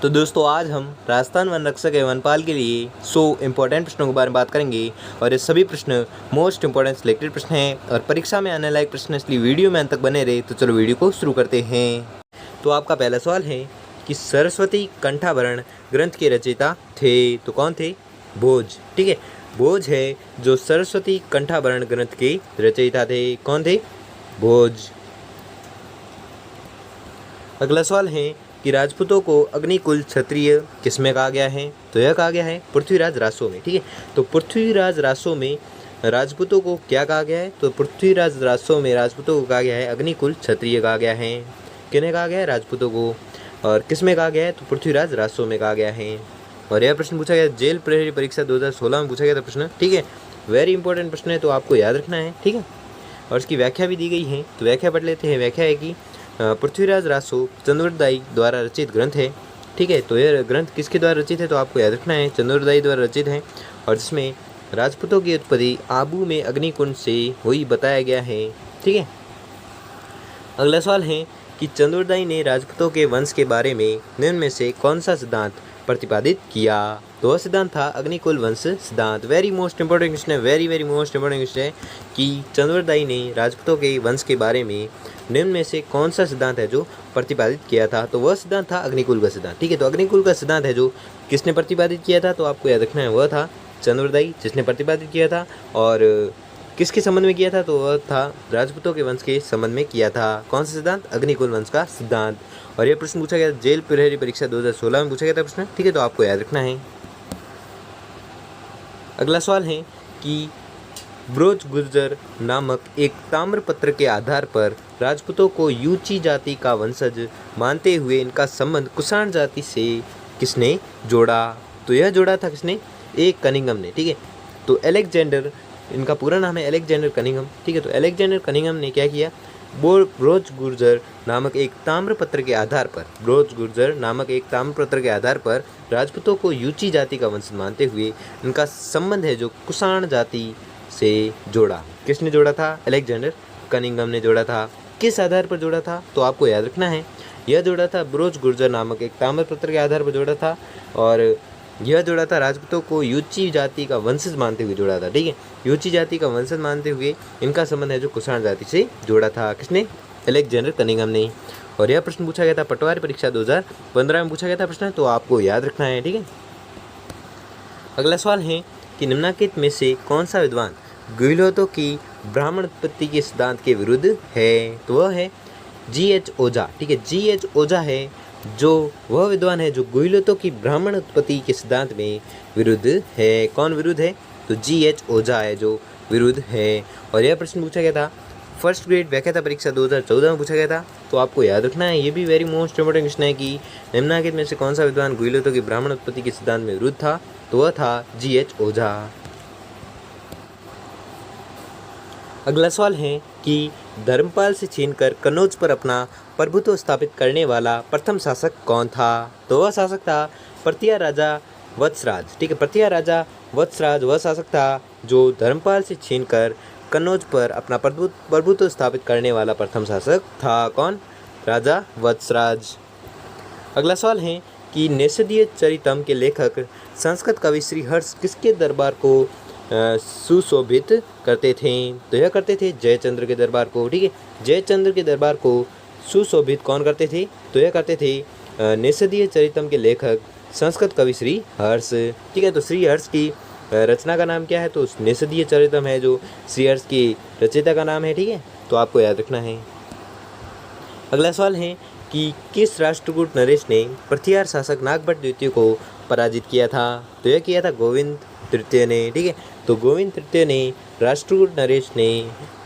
तो दोस्तों आज हम राजस्थान वन रक्षक एवं वनपाल के लिए 100 इम्पोर्टेंट प्रश्नों के बारे में बात करेंगे और ये सभी प्रश्न मोस्ट इम्पोर्टेंट सिलेक्टेड प्रश्न हैं और परीक्षा में आने लायक प्रश्न, इसलिए वीडियो में अंत तक बने रहे। तो चलो वीडियो को शुरू करते हैं। तो आपका पहला सवाल है कि सरस्वती कंठाभरण ग्रंथ के रचयिता थे, तो कौन थे? भोज। ठीक है, भोज है जो सरस्वती कंठाभरण ग्रंथ के रचयिता थे। कौन थे? भोज। अगला सवाल है कि राजपूतों को अग्निकुल क्षत्रिय किसमें कहा गया है? तो यह कहा गया है पृथ्वीराज रासो में। ठीक है, तो पृथ्वीराज रासो में राजपूतों को क्या कहा गया है? तो पृथ्वीराज रासो में राजपूतों को कहा गया है अग्निकुल क्षत्रिय कहा गया है। किन्हें कहा गया है? राजपूतों को। और किसमें कहा गया है? तो पृथ्वीराज रासो में कहा गया है। और यह प्रश्न पूछा गया जेल प्रहरी परीक्षा 2016 में पूछा गया था प्रश्न। ठीक है, वेरी इंपॉर्टेंट प्रश्न है, तो आपको याद रखना है। ठीक है, और इसकी व्याख्या भी दी गई है, तो व्याख्या पढ़ लेते हैं। व्याख्या है कि पृथ्वीराज रासो चंद्रदाई द्वारा रचित ग्रंथ है। ठीक है, तो यह ग्रंथ किसके द्वारा रचित है? तो आपको याद रखना है चंद्रदाई द्वारा रचित है, और जिसमें राजपूतों की उत्पत्ति आबू में अग्निकुंड से हुई बताया गया है। ठीक है, अगला सवाल है कि चंद्रदाई ने राजपूतों के वंश के बारे में निम्न में से कौन सा सिद्धांत प्रतिपादित किया? तो वह सिद्धांत था अग्निकुल वंश सिद्धांत। वेरी मोस्ट इंपॉर्टेंट क्वेश्चन है, वेरी मोस्ट इंपॉर्टेंट क्वेश्चन है कि चंद्रदाई ने राजपूतों के वंश के बारे में निम्न में से कौन सा सिद्धांत है जो प्रतिपादित किया था? तो वह सिद्धांत था अग्निकुल का सिद्धांत। ठीक है, तो अग्निकुल का सिद्धांत है जो किसने प्रतिपादित किया था? तो आपको याद रखना है वह था चंद्रदाई जिसने प्रतिपादित किया था। और किसके संबंध में किया था? तो वह था राजपूतों के वंश के संबंध में किया था। कौन सा सिद्धांत? अग्निकुल वंश का सिद्धांत। और यह प्रश्न पूछा गया जेल प्रहरी परीक्षा 2016 में पूछा गया था प्रश्न। ठीक है, तो आपको याद रखना है। अगला सवाल है कि ब्रोज गुर्जर नामक एक ताम्रपत्र के आधार पर राजपूतों को यूची जाति का वंशज मानते हुए इनका संबंध कुषाण जाति से किसने जोड़ा? तो यह जोड़ा था किसने? एक कनिंघम ने। ठीक है, तो एलेक्जेंडर, इनका पूरा नाम है एलेक्जेंडर कनिंघम। ठीक है, तो एलेक्जेंडर कनिंघम ने क्या किया? ब्रोज गुर्जर नामक एक ताम्रपत्र के आधार पर, ब्रोज गुर्जर नामक एक ताम्रपत्र के आधार पर राजपूतों को यूची जाति का वंशज मानते हुए इनका संबंध है जो कुषाण जाति से जोड़ा। किसने जोड़ा था? एलेक्जेंडर कनिंघम ने जोड़ा था। किस आधार पर जोड़ा था? तो आपको याद रखना है यह जोड़ा था ब्रोज गुर्जर नामक एक ताम्रपत्र के आधार पर जोड़ा था, और यह जोड़ा था राजपूतों को यूची जाति का वंशज मानते हुए जोड़ा था। ठीक है, यूची जाति का वंशज मानते हुए इनका संबंध है जो कुषाण जाति से जोड़ा था। किसने? एलेक्जेंडर कनिंघम ने। और यह प्रश्न पूछा गया था पटवारी परीक्षा 2015 में पूछा गया था प्रश्न, तो आपको याद रखना है। ठीक है, अगला सवाल है कि निम्नलिखित में से कौन सा विद्वान गुहिलोतों की ब्राह्मण उत्पत्ति के सिद्धांत के विरुद्ध है? तो वह है G.H. ओझा। ठीक है, G.H. ओझा है जो वह विद्वान है जो गुहिलोतों की ब्राह्मण उत्पत्ति के सिद्धांत में विरुद्ध है। कौन विरुद्ध है? तो G.H. ओझा है जो विरुद्ध है। और यह प्रश्न पूछा गया था फर्स्ट ग्रेड व्याख्याता परीक्षा 2014 में पूछा गया था, तो आपको याद रखना है। ये भी वेरी मोस्ट इंपोर्टेंट क्वेश्चन है कि निम्नलिखित में से कौन सा विद्वान गुहिलोतों की ब्राह्मण उत्पत्ति के सिद्धांत में विरुद्ध था? तो वह था G.H. ओझा। अगला सवाल है कि धर्मपाल से छीनकर कन्नौज पर अपना प्रभुत्व स्थापित करने वाला प्रथम शासक कौन था? तो वह शासक था प्रतिहार राजा वत्सराज। ठीक है, प्रतिहार राजा वत्सराज वह शासक था जो धर्मपाल से छीनकर कन्नौज पर अपना प्रभुत्व स्थापित करने वाला प्रथम शासक था। कौन? राजा वत्सराज। अगला सवाल है कि निषदीय चरितम के लेखक संस्कृत कवि श्री हर्ष किसके दरबार को सुशोभित करते थे? तो यह करते थे जयचंद्र के दरबार को। ठीक है, जयचंद्र के दरबार को सुशोभित कौन करते थे? तो यह करते थे निषदीय चरितम के लेखक संस्कृत कवि श्री हर्ष। ठीक है, तो श्री हर्ष की रचना का नाम क्या है? तो निषदीय चरितम है जो श्री हर्ष की रचयिता का नाम है। ठीक है, तो आपको याद रखना है। अगला सवाल है कि किस राष्ट्रकूट नरेश ने प्रतिहार शासक नागभट्ट द्वितीय को पराजित किया था? तो यह किया था गोविंद तृतीय ने। ठीक है, तो गोविंद तृतीय ने राष्ट्रकूट नरेश ने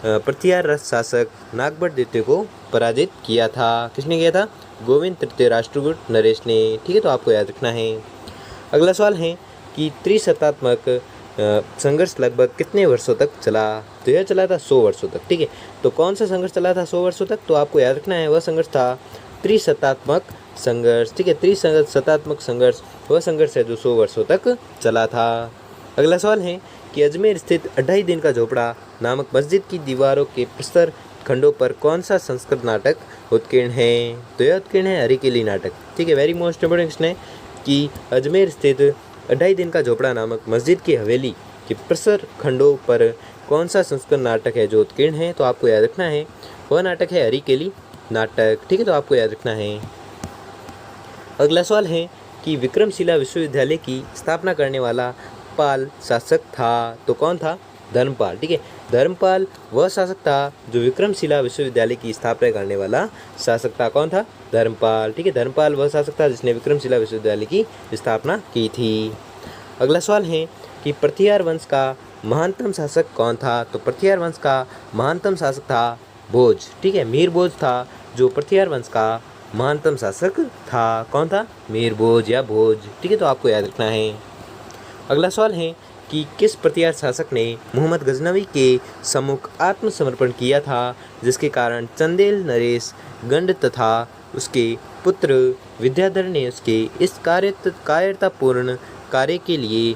प्रतिहार शासक नागभट्ट द्वितीय को पराजित किया था। किसने किया था? गोविंद तृतीय राष्ट्रकूट नरेश ने। ठीक है, तो आपको याद रखना है। अगला सवाल है कि त्रिशतात्मक संघर्ष लगभग कितने वर्षों तक चला? तो यह चला था 100 वर्षों तक। ठीक है, तो कौन सा संघर्ष चला था 100 वर्षों तक? तो आपको याद रखना है वह संघर्ष था त्रिशतात्मक संघर्ष। ठीक है, त्रिशतात्मक संघर्ष वह संघर्ष है जो 100 वर्षों तक चला था। अगला सवाल है कि अजमेर स्थित 2.5 दिन का झोपड़ा नामक मस्जिद की दीवारों के प्रस्तर खंडों पर कौन सा संस्कृत नाटक उत्कीर्ण है? तो यह उत्कीर्ण है हरिकेली नाटक। ठीक है, वेरी मोस्ट इंपोर्टेंट क्वेश्चन है कि अजमेर स्थित 2.5 दिन का झोपड़ा नामक मस्जिद की हवेली के प्रसर खंडों पर कौन सा संस्कृत नाटक है जो उत्कीर्ण है? तो आपको याद रखना है वह नाटक है हरिकेली नाटक। ठीक है, तो आपको याद रखना है। अगला सवाल है कि विक्रमशिला विश्वविद्यालय की स्थापना करने वाला पाल शासक था, तो कौन था? धर्मपाल। ठीक है, धर्मपाल वह शासक था जो विक्रमशिला विश्वविद्यालय की स्थापना करने वाला शासक था। कौन था? धर्मपाल। ठीक है, धर्मपाल वह शासक था जिसने विक्रमशिला विश्वविद्यालय की स्थापना की थी। अगला सवाल है कि प्रतिहार वंश का महानतम शासक कौन था? तो प्रतिहार वंश का महानतम शासक था भोज। ठीक है, मीर भोज था जो प्रतिहार वंश का महानतम शासक था। कौन था? मीर भोज या भोज। ठीक है, तो आपको याद रखना है। अगला सवाल है कि किस प्रतिहार शासक ने मोहम्मद गजनवी के सम्मुख आत्मसमर्पण किया था, जिसके कारण चंदेल नरेश गंड तथा उसके पुत्र विद्याधर ने उसके इस कायरतापूर्ण कार्य के लिए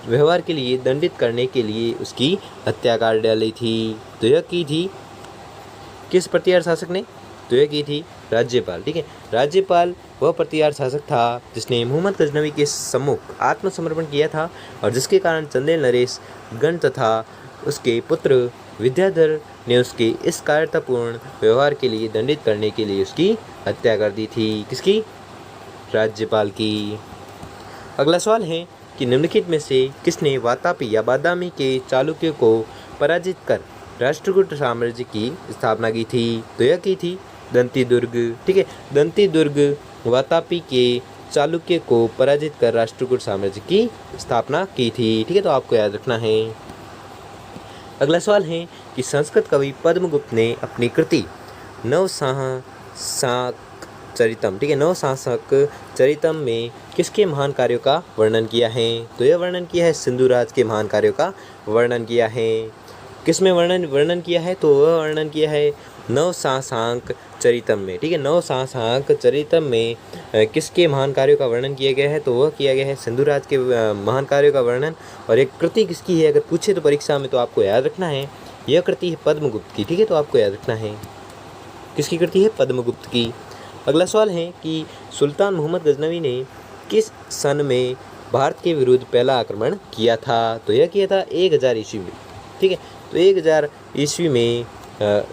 व्यवहार के लिए दंडित करने के लिए उसकी हत्या कर डाली थी? तो यह की थी किस प्रतिहार शासक ने? तो यह की थी राज्यपाल। ठीक है, राज्यपाल वह प्रतिहार शासक था जिसने मोहम्मद गजनवी के सम्मुख आत्मसमर्पण किया था और जिसके कारण चंदेल नरेश गण तथा उसके पुत्र विद्याधर ने उसके इस कायरतापूर्ण व्यवहार के लिए दंडित करने के लिए उसकी हत्या कर दी थी। किसकी? राज्यपाल की। अगला सवाल है कि निम्नलिखित में से किसने वातापी या बादामी के चालुक्यों को पराजित कर राष्ट्रकूट साम्राज्य की स्थापना की थी? तो यह की थी दंती दुर्ग। ठीक है, दंती दुर्ग वातापी के चालुक्य को पराजित कर राष्ट्रकूट साम्राज्य की स्थापना की थी। ठीक है, तो आपको याद रखना है। अगला सवाल है कि संस्कृत कवि पद्मगुप्त ने अपनी कृति नवसाहसक चरितम, ठीक है, नवसाहसक चरितम में किसके महान कार्यों का वर्णन किया है? तो यह वर्णन किया है सिंधुराज के महान कार्यों का वर्णन किया है। किसमें वर्णन किया है? तो वह वर्णन किया है नवसाहसांक चरितम में। ठीक है, नवसाहसांक चरितम में किसके महान कार्यों का वर्णन किया गया है? तो वह किया गया है सिंधुराज के महान कार्यों का वर्णन। और एक कृति किसकी है अगर पूछे तो परीक्षा में, तो आपको याद रखना है यह कृति है पद्मगुप्त की। ठीक है, तो आपको याद रखना है किसकी कृति है? पद्मगुप्त की। अगला सवाल है कि सुल्तान मोहम्मद गजनवी ने किस सन में भारत के विरुद्ध पहला आक्रमण किया था? तो यह किया था 1000 ईस्वी में। ठीक है, तो 1000 ईस्वी में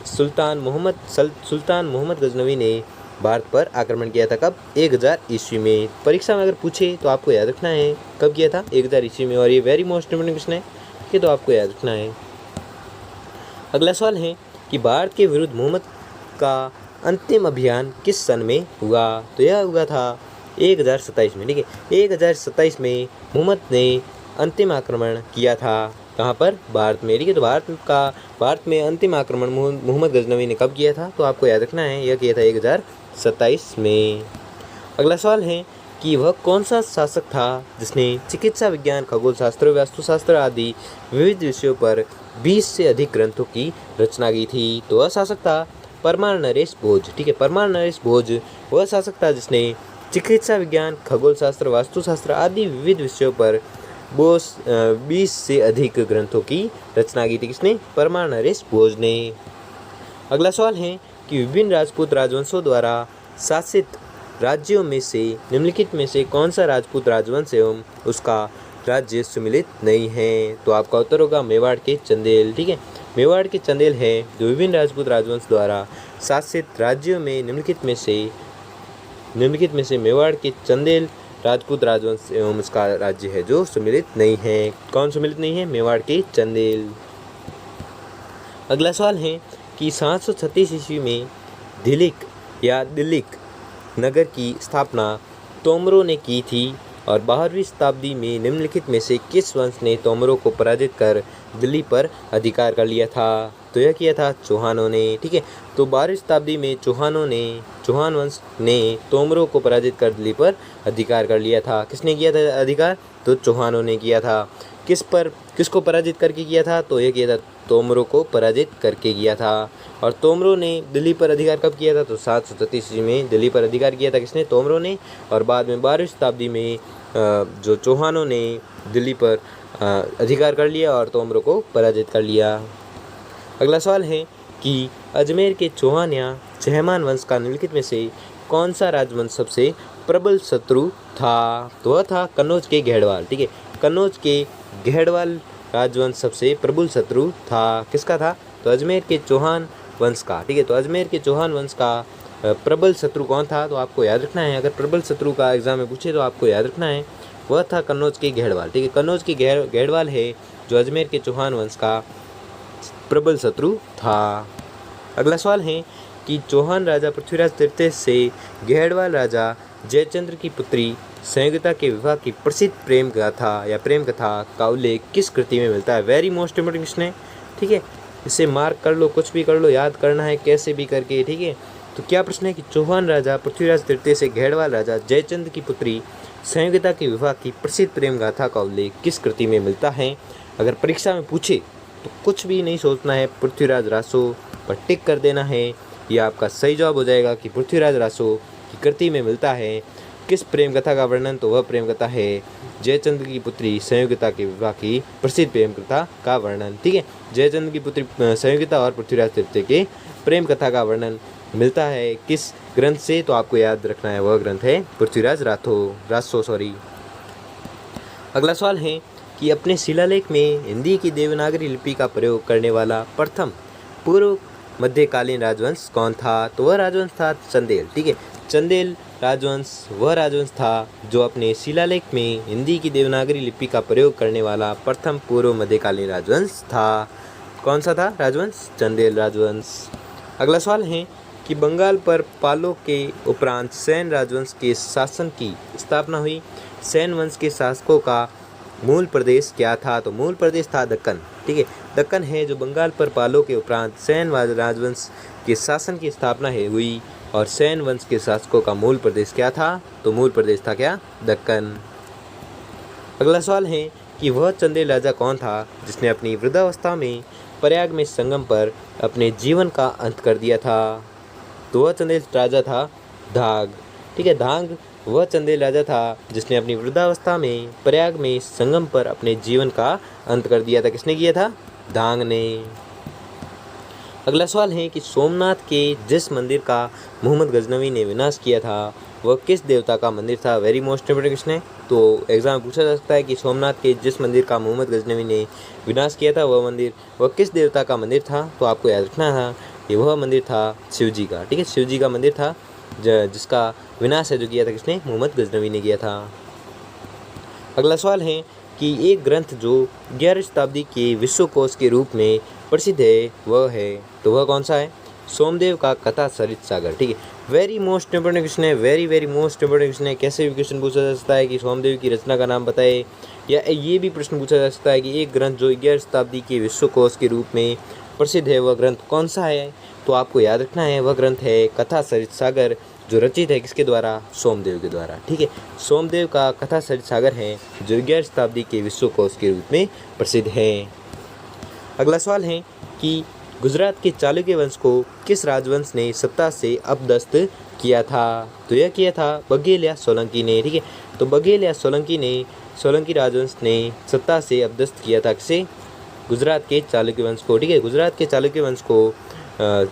सुल्तान मोहम्मद गजनवी ने भारत पर आक्रमण किया था। कब? 1000 ईस्वी में। परीक्षा में अगर पूछे तो आपको याद रखना है कब किया था? 1000 ईस्वी में। और ये वेरी मोस्ट इंपोर्टेंट क्वेश्चन है, ठीक है, तो आपको याद रखना है। अगला सवाल है कि भारत के विरुद्ध मोहम्मद का अंतिम अभियान किस सन में हुआ? तो यह हुआ था 1027 में। ठीक है, 1027 में मोहम्मद ने अंतिम आक्रमण किया था। कहाँ पर? भारत में। ठीक है, तो भारत में अंतिम आक्रमण मोहम्मद गजनवी ने कब किया था? तो आपको याद रखना है यह किया था 1027 में। अगला सवाल है कि वह कौन सा शासक था जिसने चिकित्सा विज्ञान, खगोल शास्त्र, वास्तुशास्त्र आदि विविध विषयों पर 20 से अधिक ग्रंथों की रचना की थी? तो वह शासक था परमार नरेश भोज। ठीक है, परमार नरेश भोज वह शासक था जिसने चिकित्सा विज्ञान, खगोल शास्त्र, वास्तुशास्त्र आदि विविध विषयों पर 20 से अधिक ग्रंथों की रचना की थी। किसने? परमार नरेश भोज ने। अगला सवाल है कि विभिन्न राजपूत राजवंशों द्वारा शासित राज्यों में से निम्नलिखित में से कौन सा राजपूत राजवंश एवं उसका राज्य सुमिलित नहीं है? तो आपका उत्तर होगा मेवाड़ के चंदेल। ठीक है, मेवाड़ के चंदेल है जो विभिन्न राजपूत राजवंश द्वारा शासित राज्यों में निम्नलिखित में से मेवाड़ के चंदेल राजपूत राजवंश एवं उसका राज्य है जो सुमिलित नहीं है। कौन सुमिलित नहीं है? मेवाड़ के चंदेल। अगला सवाल है कि 736 ईस्वी में दिलिक या दिल्लिक नगर की स्थापना तोमरों ने की थी और 12वीं शताब्दी में निम्नलिखित में से किस वंश ने तोमरों को पराजित कर दिल्ली पर अधिकार कर लिया था? तो यह किया था चौहानों ने। ठीक है, तो 12वीं शताब्दी में चौहान वंश ने तोमरों को पराजित कर दिल्ली पर अधिकार कर लिया था। किसने किया था अधिकार? तो चौहानों ने किया था। किसको पराजित करके किया था? तो यह किया था तोमरों को पराजित करके किया था। और तोमरों ने दिल्ली पर अधिकार कब किया था? तो 733 ईस्वी में दिल्ली पर अधिकार किया था। किसने? तोमरों ने। और बाद में 12वीं शताब्दी में जो चौहानों ने दिल्ली पर अधिकार कर लिया और तोमरों को पराजित कर लिया। अगला सवाल है कि अजमेर के चौहान या चहमान वंश का निम्नलिखित में से कौन सा राजवंश सबसे प्रबल शत्रु था? तो वह था कन्नौज के घेड़वाल। ठीक है, कन्नौज के घेड़वाल राजवंश सबसे प्रबल शत्रु था। किसका था? तो अजमेर के चौहान वंश का। ठीक है, तो अजमेर के चौहान वंश का प्रबल शत्रु कौन था? तो आपको याद रखना है, अगर प्रबल शत्रु का एग्जाम में पूछे तो आपको याद रखना है वह था कन्नौज के घेड़वाल। ठीक है, कन्नौज के घेड़वाल है जो अजमेर के चौहान वंश का प्रबल शत्रु था। अगला सवाल है कि चौहान राजा पृथ्वीराज तृतीय से घेड़वाल राजा जयचंद्र की पुत्री संयोगिता के विवाह की प्रसिद्ध प्रेम गाथा या प्रेम कथा का उल्लेख किस कृति में मिलता है? वेरी मोस्ट इम्पोर्टेंट क्वेश्चन है। ठीक है, इसे मार्क कर लो, कुछ भी कर लो, याद करना है कैसे भी करके। ठीक है, तो क्या प्रश्न है कि चौहान राजा पृथ्वीराज तृतीय से घेड़वाल राजा जयचंद्र की पुत्री संयोगिता के विवाह की प्रसिद्ध प्रेम गाथा का उल्लेख किस कृति में मिलता है? अगर परीक्षा में पूछे तो कुछ भी नहीं सोचना है, पृथ्वीराज रासो पर टिक कर देना है। यह आपका सही जवाब हो जाएगा कि पृथ्वीराज रासो की कृति में मिलता है किस प्रेम कथा का वर्णन? तो वह प्रेम कथा है जयचंद्र की पुत्री संयोगिता के विवाह की प्रसिद्ध प्रेम कथा का वर्णन। ठीक है, जयचंद्र की पुत्री संयोगिता और पृथ्वीराज तृतीय के प्रेम कथा का वर्णन मिलता है किस ग्रंथ से? तो आपको याद रखना है वह ग्रंथ है पृथ्वीराज रासो। अगला सवाल है कि अपने शिलालेख में हिंदी की देवनागरी लिपि का प्रयोग करने वाला प्रथम पूर्व मध्यकालीन राजवंश कौन था? तो वह राजवंश था चंदेल। ठीक है, चंदेल राजवंश वह राजवंश था जो अपने शिलालेख में हिंदी की देवनागरी लिपि का प्रयोग करने वाला प्रथम पूर्व मध्यकालीन राजवंश था। कौन सा था राजवंश? चंदेल राजवंश। अगला सवाल है कि बंगाल पर पालों के उपरांत सेन राजवंश के शासन की स्थापना हुई। सेन वंश के शासकों का मूल प्रदेश क्या था? तो मूल प्रदेश था दक्कन। ठीक है, दक्कन है जो बंगाल पर पालों के उपरांत सेन राजवंश के शासन की स्थापना हुई। और सेन वंश के शासकों का मूल प्रदेश क्या था? तो मूल प्रदेश था क्या? दक्कन। अगला सवाल है कि वह चंदेल राजा कौन था जिसने अपनी वृद्धावस्था में प्रयाग में संगम पर अपने जीवन का अंत कर दिया था? तो वह चंदेल राजा था धाग। ठीक है, धाग वह चंदेल राजा था जिसने अपनी वृद्धावस्था में प्रयाग में संगम पर अपने जीवन का अंत कर दिया था। किसने किया था? धांग ने। अगला सवाल है कि सोमनाथ के जिस मंदिर का मोहम्मद गजनवी ने विनाश किया था वह किस देवता का मंदिर था? वेरी मोस्ट इम्पोर्टेंट क्वेश्चन है, तो एग्जाम में पूछा जा सकता है कि सोमनाथ के जिस मंदिर का मोहम्मद गजनवी ने विनाश किया था वह किस देवता का मंदिर था? तो आपको याद रखना था कि वह मंदिर था शिव जी का। ठीक है, शिव जी का मंदिर था जिसका विनाश है जो किया था किसने? मोहम्मद गजनवी ने किया था। अगला सवाल है कि एक ग्रंथ जो 11वीं शताब्दी के विश्वकोश के रूप में प्रसिद्ध है वह है, तो वह कौन सा है? सोमदेव का कथा सरित सागर। ठीक है, वेरी मोस्ट इंपोर्टेंट क्वेश्चन है, वेरी मोस्ट इंपोर्टेंट क्वेश्चन है। कैसे भी क्वेश्चन पूछा जा सकता है कि सोमदेव की रचना का नाम बताए, या ये भी प्रश्न पूछा जा सकता है कि एक ग्रंथ जो 11वीं शताब्दी के विश्वकोश के रूप में प्रसिद्ध है वह ग्रंथ कौन सा है? तो आपको याद रखना है वह ग्रंथ है कथा सरित सागर, जो रचित है किसके द्वारा? सोमदेव के द्वारा। ठीक है, सोमदेव का कथा सरित सागर है जो 11वीं शताब्दी के विश्वकोश के रूप में प्रसिद्ध है। अगला सवाल है कि गुजरात के चालुक्य वंश को किस राजवंश ने सत्ता से अपदस्थ किया था? तो यह किया था बघेल या सोलंकी ने। ठीक है, तो बघेल या सोलंकी राजवंश ने सत्ता से अपदस्थ किया था किसे? गुजरात के चालुक्य वंश को। ठीक है, गुजरात के चालुक्य वंश को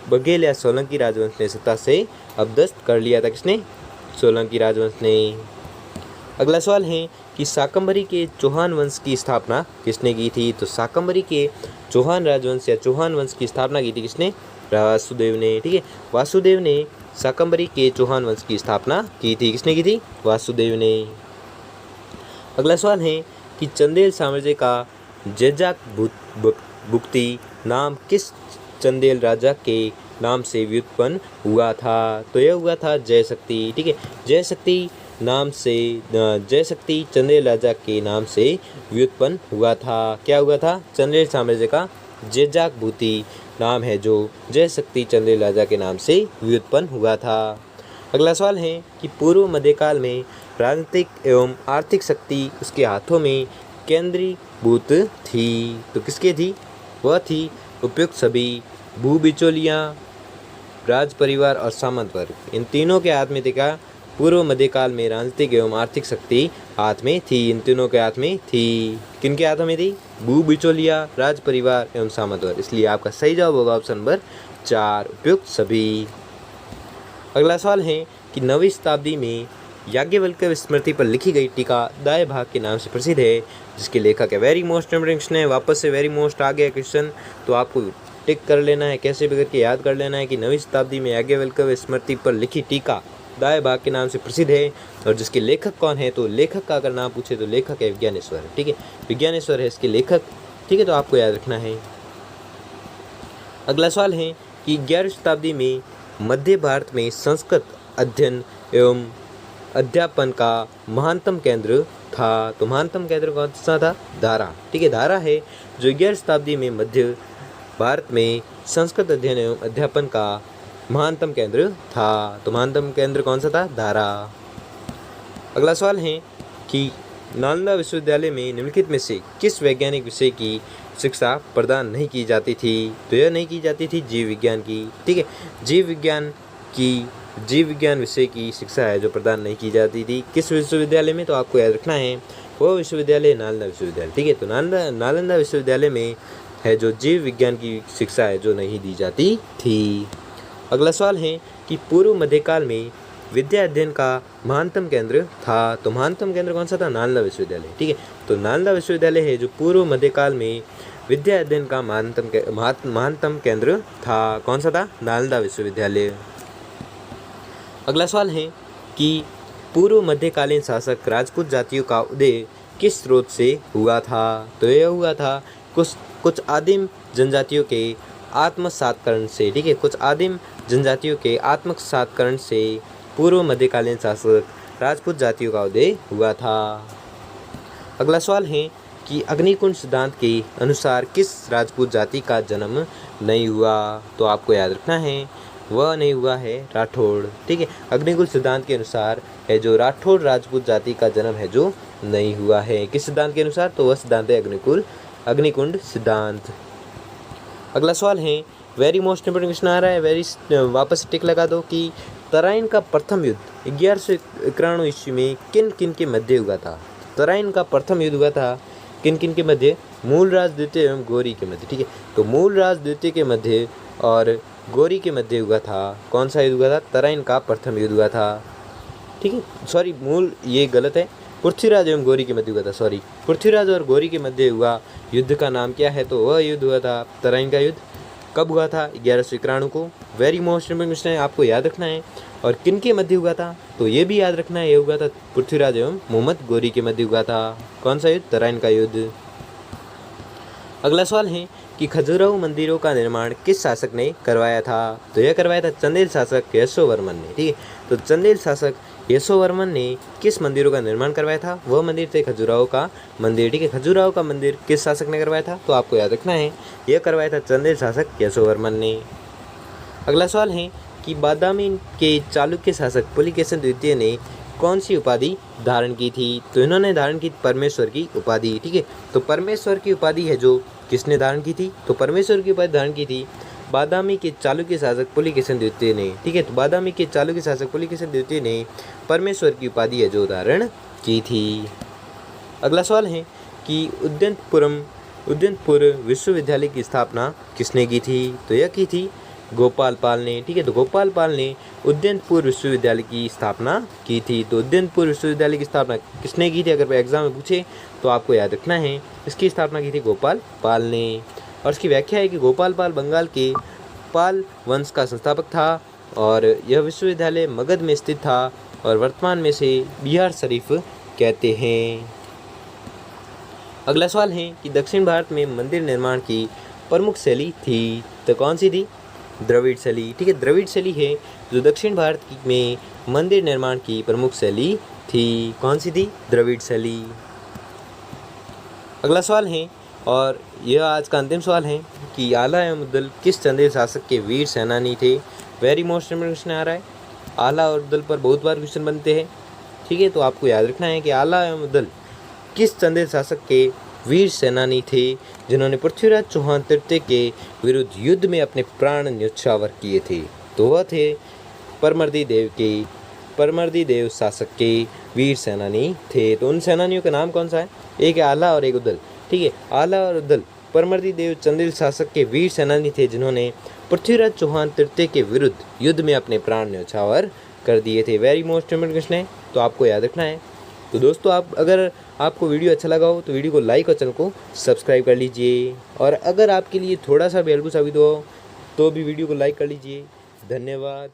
बघेल या सोलंकी राजवंश ने सत्ता से अपदस्थ कर लिया था। किसने? सोलंकी राजवंश ने। अगला सवाल है कि शाकंभरी के चौहान वंश की स्थापना किसने की थी? तो शाकंभरी के चौहान राजवंश या चौहान वंश की स्थापना की थी किसने? वासुदेव ने। ठीक है, वासुदेव ने शाकंभरी के चौहान वंश की स्थापना की थी। किसने की थी? वासुदेव ने। अगला सवाल है कि चंदेल साम्राज्य का जैजाक भुक्ति नाम किस चंदेल राजा के नाम से व्युत्पन्न हुआ था? तो यह हुआ था जयशक्ति। ठीक है, जयशक्ति चंदेल राजा के नाम से व्युत्पन्न हुआ था। क्या हुआ था? चंदेल साम्राज्य का जैजाक भूति नाम है जो जयशक्ति चंदेल राजा के नाम से व्युत्पन्न हुआ था। अगला सवाल है कि पूर्व मध्यकाल में राजनीतिक एवं आर्थिक शक्ति उसके हाथों में केंद्रीभूत थी। तो किसके थी? वह थी उपयुक्त सभी भू बिचौलियाँ, राज परिवार और सामंत वर्ग। इन तीनों के हाथ में देखा पूर्व मध्यकाल में राजनीतिक एवं आर्थिक शक्ति हाथ में थी। इन तीनों के हाथ में थी। किन के हाथों में थी? भू बिचौलिया, राज परिवार एवं सामंत वर्ग। इसलिए आपका सही जवाब होगा ऑप्शन नंबर 4 उपयुक्त सभी। अगला सवाल है कि 9वीं शताब्दी में याज्ञवल्क्य स्मृति पर लिखी गई टीका दाएं भाग के नाम से प्रसिद्ध है, जिसके लेखक है। वेरी मोस्ट इंपॉर्टेंट क्वेश्चन है, वापस से वेरी मोस्ट आ गया क्वेश्चन, तो आपको टिक कर लेना है, कैसे भी करके याद कर लेना है कि 9वीं शताब्दी में याज्ञवल्क्य स्मृति पर लिखी टीका दाएं भाग के नाम से प्रसिद्ध है, और जिसके लेखक कौन है, तो लेखक का अगर नाम पूछे तो लेखक है विज्ञानेश्वर। ठीक है, विज्ञानेश्वर है इसके लेखक। ठीक है, तो आपको याद रखना है। अगला सवाल है कि 11वीं शताब्दी में मध्य भारत में संस्कृत अध्ययन एवं अध्यापन का महानतम केंद्र था। तो महानतम केंद्र कौन सा था? धारा। ठीक है, धारा है जो 11वीं शताब्दी में मध्य भारत में संस्कृत अध्ययन एवं अध्यापन का महानतम केंद्र था। तो महानतम केंद्र कौन सा था? धारा। अगला सवाल है कि नालंदा विश्वविद्यालय में निम्नलिखित में से किस वैज्ञानिक विषय की शिक्षा प्रदान नहीं की जाती थी? तो यह नहीं की जाती थी जीव विज्ञान की। ठीक है, जीव विज्ञान विषय की शिक्षा है जो प्रदान नहीं की जाती थी। किस विश्वविद्यालय में? तो आपको याद रखना है वो विश्वविद्यालय नालंदा विश्वविद्यालय। ठीक है, तो नालंदा विश्वविद्यालय में है जो जीव विज्ञान की शिक्षा है जो नहीं दी जाती थी। अगला सवाल है कि पूर्व मध्यकाल में विद्या अध्ययन का महानतम केंद्र था। तो महानतम केंद्र कौन सा था? नालंदा विश्वविद्यालय। ठीक है, तो नालंदा विश्वविद्यालय है जो पूर्व मध्यकाल में विद्या अध्ययन का महानतम केंद्र था। कौन सा था? नालंदा विश्वविद्यालय। अगला सवाल है कि पूर्व मध्यकालीन शासक राजपूत जातियों का उदय किस स्रोत से हुआ था? तो यह हुआ था कुछ आदिम जनजातियों के आत्मसातकरण से। ठीक है, कुछ आदिम जनजातियों के आत्मसातकरण से पूर्व मध्यकालीन शासक राजपूत जातियों का उदय हुआ था। अगला सवाल है कि अग्निकुंड सिद्धांत के अनुसार किस राजपूत जाति का जन्म नहीं हुआ? तो आपको याद रखना है वह नहीं हुआ है राठौड़। ठीक है, अग्निकुंड सिद्धांत के अनुसार है जो राठौड़ राजपूत जाति का जन्म है जो नहीं हुआ है। किस सिद्धांत के अनुसार? तो वह सिद्धांत है अग्निकुंड सिद्धांत। अगला सवाल है वेरी मोस्ट इंपोर्टेंट क्वेश्चन आ रहा है, वापस टिक लगा दो कि तराइन का प्रथम युद्ध 1191 ईस्वी में किन किन के मध्य हुआ था? तराइन का प्रथम युद्ध हुआ था किन किन के मध्य? मूलराज द्वितीय एवं गौरी के मध्य। ठीक है, तो मूलराज द्वितीय के मध्य और गौरी के मध्य हुआ था। कौन सा युद्ध हुआ था? तराइन का प्रथम युद्ध हुआ था। ठीक है, सॉरी ये गलत है, पृथ्वीराज एवं गौरी के मध्य हुआ था। सॉरी, पृथ्वीराज और गौरी के मध्य हुआ युद्ध का नाम क्या है? तो वह युद्ध हुआ था तराइन का युद्ध। कब हुआ था? 1191 को। वेरी मोस्ट इंपोर्टेंट क्वेश्चन है, आपको याद रखना है। और किन के मध्य हुआ था? तो ये भी याद रखना है, ये हुआ था पृथ्वीराज एवं मोहम्मद गौरी के मध्य हुआ था। कौन सा युद्ध? तराइन का युद्ध। अगला सवाल है कि खजुराहो मंदिरों का निर्माण किस शासक ने करवाया था? तो यह करवाया था चंदेल शासक यशोवर्मन ने। ठीक है, तो चंदेल शासक यशोवर्मन ने किस मंदिरों का निर्माण करवाया था? वह मंदिर थे खजुराहो का मंदिर। ठीक है, खजुराहो का मंदिर किस शासक ने करवाया था? तो आपको याद रखना है यह करवाया था चंदेल शासक यशोवर्मन ने। अगला सवाल है कि बादामी के चालुक्य शासक पुलिकेशिन द्वितीय ने कौन सी उपाधि धारण की थी? तो इन्होंने धारण की परमेश्वर की उपाधि। ठीक है, तो परमेश्वर की उपाधि है जो किसने धारण की थी? तो परमेश्वर की उपाधि धारण की थी बादामी के चालुक्य शासक पुलिकेशिन द्वितीय ने। ठीक है, तो बादामी के चालुक्य शासक पुलिकेशिन द्वितीय ने परमेश्वर की उपाधि है जो धारण की थी। अगला सवाल है कि उद्यंतपुर विश्वविद्यालय की स्थापना किसने की थी? तो यह की थी गोपाल पाल ने। ठीक है, तो गोपाल पाल ने उद्यंतपुर विश्वविद्यालय की स्थापना की थी। तो उद्यंतपुर विश्वविद्यालय की स्थापना किसने की थी? अगर एग्जाम में पूछे तो आपको याद रखना है इसकी स्थापना की थी गोपाल पाल ने। और इसकी व्याख्या है कि गोपाल पाल बंगाल के पाल वंश का संस्थापक था और यह विश्वविद्यालय मगध में स्थित था और वर्तमान में से बिहार शरीफ कहते हैं। अगला सवाल है कि दक्षिण भारत में मंदिर निर्माण की प्रमुख शैली थी, तो कौन सी थी? द्रविड़ शैली। ठीक है, द्रविड़ शैली है जो दक्षिण भारत में मंदिर निर्माण की प्रमुख शैली थी। कौन सी थी? द्रविड़ शैली। अगला सवाल है और यह आज का अंतिम सवाल है कि आला एवं उद्दल किस चंदेल शासक के वीर सेनानी थे? वेरी मोस्ट इंपोर्टेंट क्वेश्चन आ रहा है, आला और उद्दल पर बहुत बार क्वेश्चन बनते हैं। ठीक है, तो आपको याद रखना है कि आला एवं उद्दल किस चंदेल शासक के वीर सेनानी थे जिन्होंने पृथ्वीराज चौहान तृतीय के विरुद्ध युद्ध में अपने प्राण न्योछावर किए थे? तो वह थे परमर्दी देव शासक के वीर सेनानी थे। तो उन सेनानियों का नाम कौन सा है? एक है आला और एक उद्दल। ठीक है, आला और उद्दल परमर्दी देव चंदेल शासक के वीर सेनानी थे जिन्होंने पृथ्वीराज चौहान तृतीय के विरुद्ध युद्ध में अपने प्राण न्यौछावर कर दिए थे। वेरी मोस्ट इम्पोर्टेंट क्वेश्चन है, तो आपको याद रखना है। तो दोस्तों, आप अगर आपको वीडियो अच्छा लगा हो तो वीडियो को लाइक और चैनल को सब्सक्राइब कर लीजिए, और अगर आपके लिए थोड़ा सा भी हेल्पफुल साबित हो तो भी वीडियो को लाइक कर लीजिए। धन्यवाद।